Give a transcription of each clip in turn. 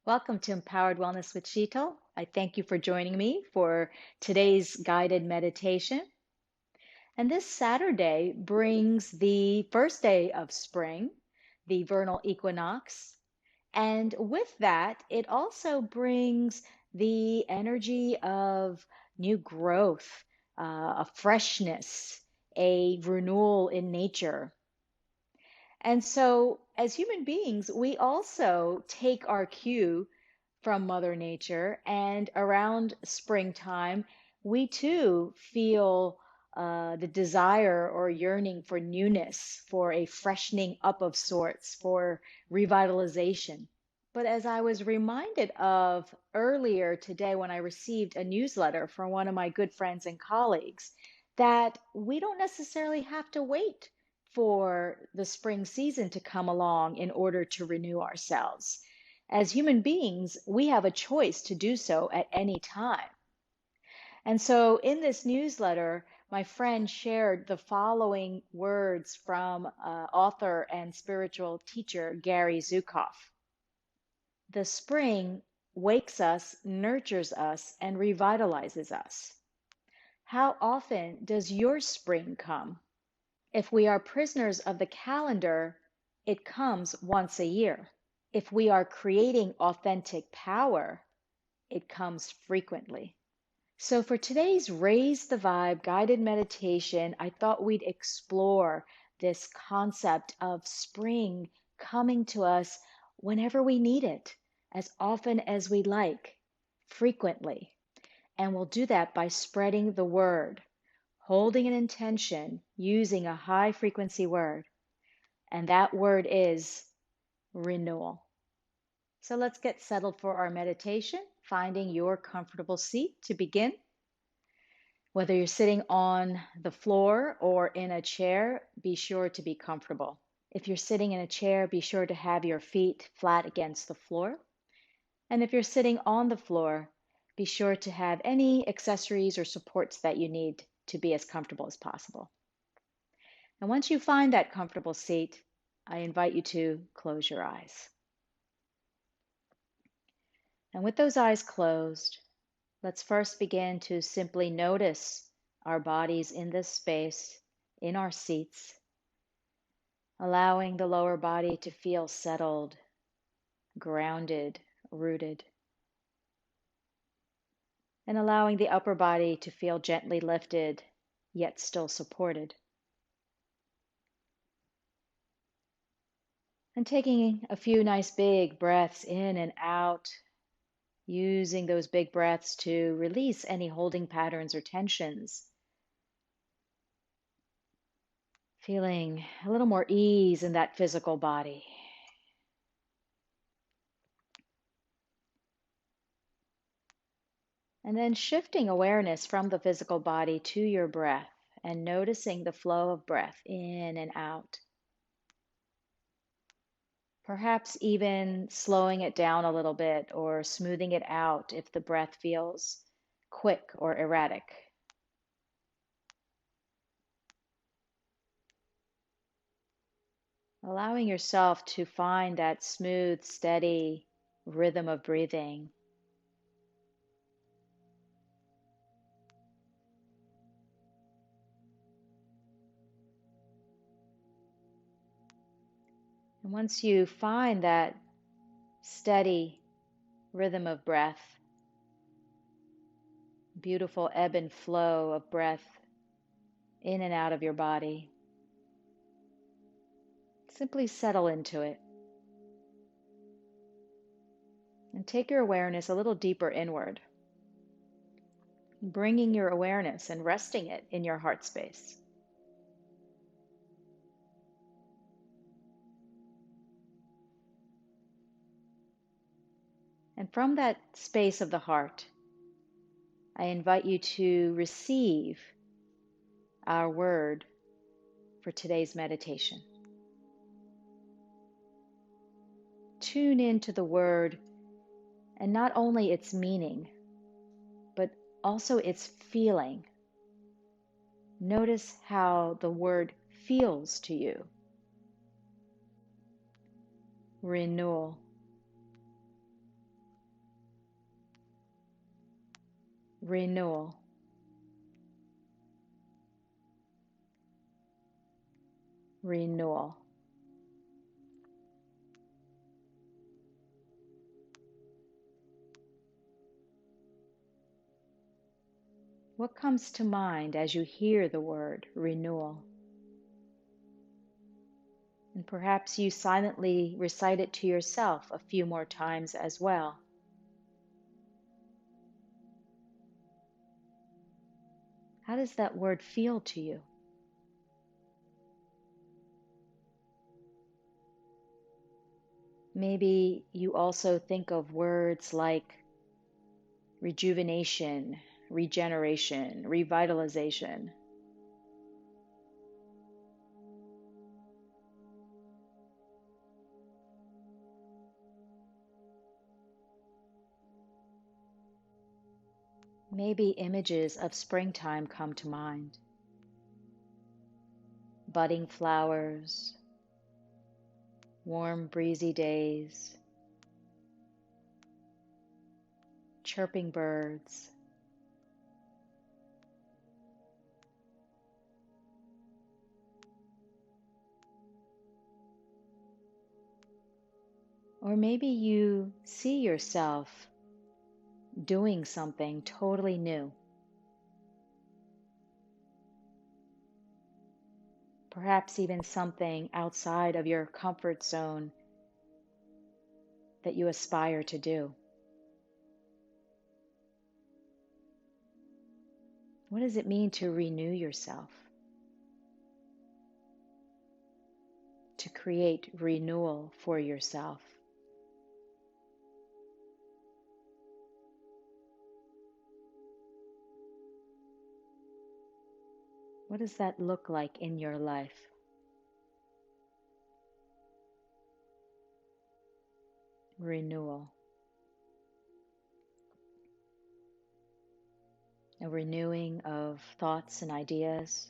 Welcome to Empowered Wellness with Sheetal. I thank you for joining me for today's guided meditation. And this Saturday brings the first day of spring, the vernal equinox. And with that, it also brings the energy of new growth, a freshness, a renewal in nature. And so, as human beings, we also take our cue from Mother Nature, and around springtime, we too feel the desire or yearning for newness, for a freshening up of sorts, for revitalization. But as I was reminded of earlier today when I received a newsletter from one of my good friends and colleagues, that we don't necessarily have to wait for the spring season to come along in order to renew ourselves. As human beings, we have a choice to do so at any time. And so in this newsletter, my friend shared the following words from author and spiritual teacher Gary Zukav. The spring wakes us, nurtures us, and revitalizes us. How often does your spring come? If we are prisoners of the calendar, it comes once a year. If we are creating authentic power, it comes frequently. So, for today's Raise the Vibe guided meditation, I thought we'd explore this concept of spring coming to us whenever we need it, as often as we like, frequently. And we'll do that by spreading the word, holding an intention, using a high frequency word. And that word is renewal. So let's get settled for our meditation, finding your comfortable seat to begin. Whether you're sitting on the floor or in a chair, be sure to be comfortable. If you're sitting in a chair, be sure to have your feet flat against the floor. And if you're sitting on the floor, be sure to have any accessories or supports that you need to be as comfortable as possible. And once you find that comfortable seat, I invite you to close your eyes. And with those eyes closed, let's first begin to simply notice our bodies in this space, in our seats, allowing the lower body to feel settled, grounded, rooted, and allowing the upper body to feel gently lifted, yet still supported. And taking a few nice big breaths in and out, using those big breaths to release any holding patterns or tensions. Feeling a little more ease in that physical body. And then shifting awareness from the physical body to your breath and noticing the flow of breath in and out. Perhaps even slowing it down a little bit or smoothing it out if the breath feels quick or erratic. Allowing yourself to find that smooth, steady rhythm of breathing. And once you find that steady rhythm of breath, beautiful ebb and flow of breath in and out of your body, simply settle into it. And take your awareness a little deeper inward, bringing your awareness and resting it in your heart space. And from that space of the heart, I invite you to receive our word for today's meditation. Tune into the word and not only its meaning, but also its feeling. Notice how the word feels to you. Renewal. renewal, renewal. What comes to mind as you hear the word renewal? And perhaps you silently recite it to yourself a few more times as well. How does that word feel to you? Maybe you also think of words like rejuvenation, regeneration, revitalization. Maybe images of springtime come to mind. Budding flowers, warm breezy days, chirping birds. Or maybe you see yourself doing something totally new. Perhaps even something outside of your comfort zone that you aspire to do. What does it mean to renew yourself? To create renewal for yourself? What does that look like in your life? Renewal. A renewing of thoughts and ideas.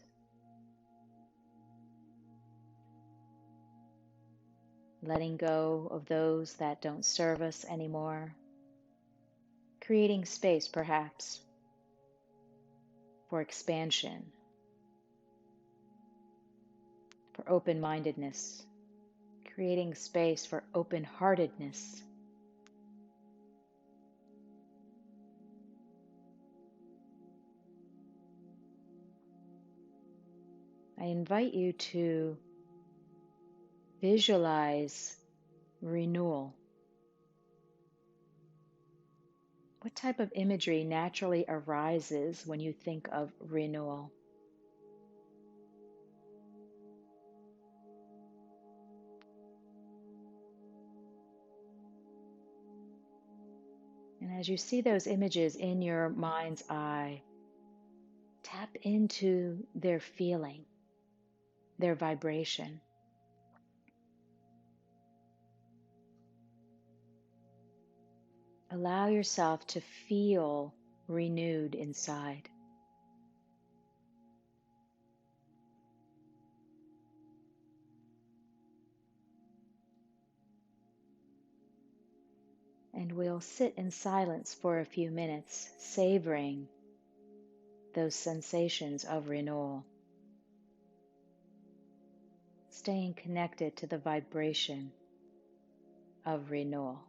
Letting go of those that don't serve us anymore. Creating space, perhaps, for expansion, for open-mindedness. Creating space for open-heartedness. I invite you to visualize renewal. What type of imagery naturally arises when you think of renewal? And as you see those images in your mind's eye, tap into their feeling, their vibration. Allow yourself to feel renewed inside. And we'll sit in silence for a few minutes, savoring those sensations of renewal, staying connected to the vibration of renewal.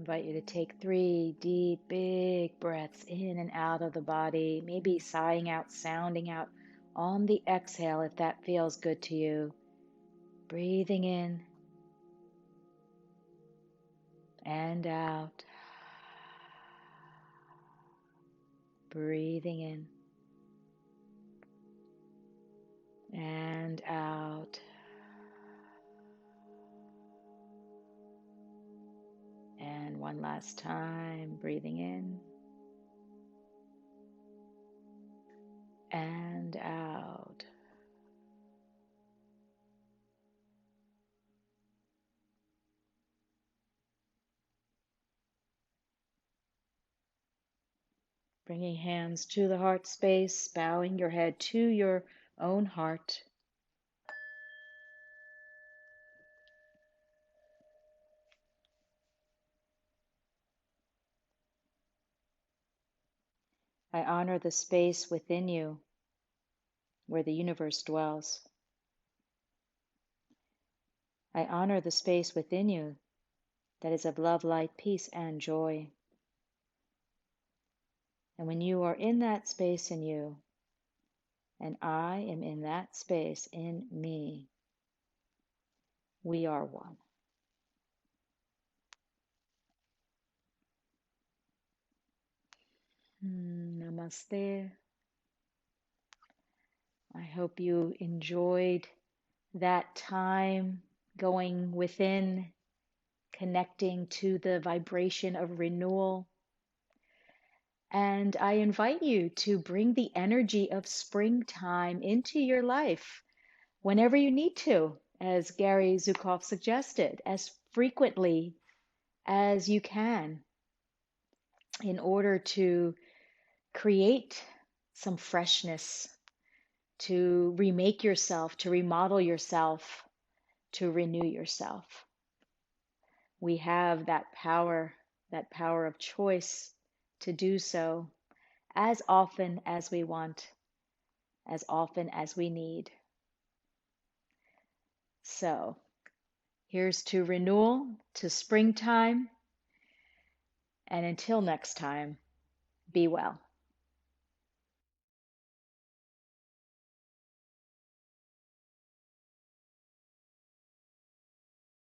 invite you to take 3 deep, big breaths in and out of the body, maybe sighing out, sounding out on the exhale if that feels good to you. Breathing in and out. Breathing in and out. And one last time, breathing in and out. Bringing hands to the heart space, bowing your head to your own heart. I honor the space within you where the universe dwells. I honor the space within you that is of love, light, peace, and joy. And when you are in that space in you, and I am in that space in me, we are one. Namaste. I hope you enjoyed that time going within, connecting to the vibration of renewal. And I invite you to bring the energy of springtime into your life whenever you need to, as Gary Zukav suggested, as frequently as you can, in order to create some freshness, to remake yourself, to remodel yourself, to renew yourself. We have that power of choice to do so as often as we want, as often as we need. So here's to renewal, to springtime, and until next time, be well.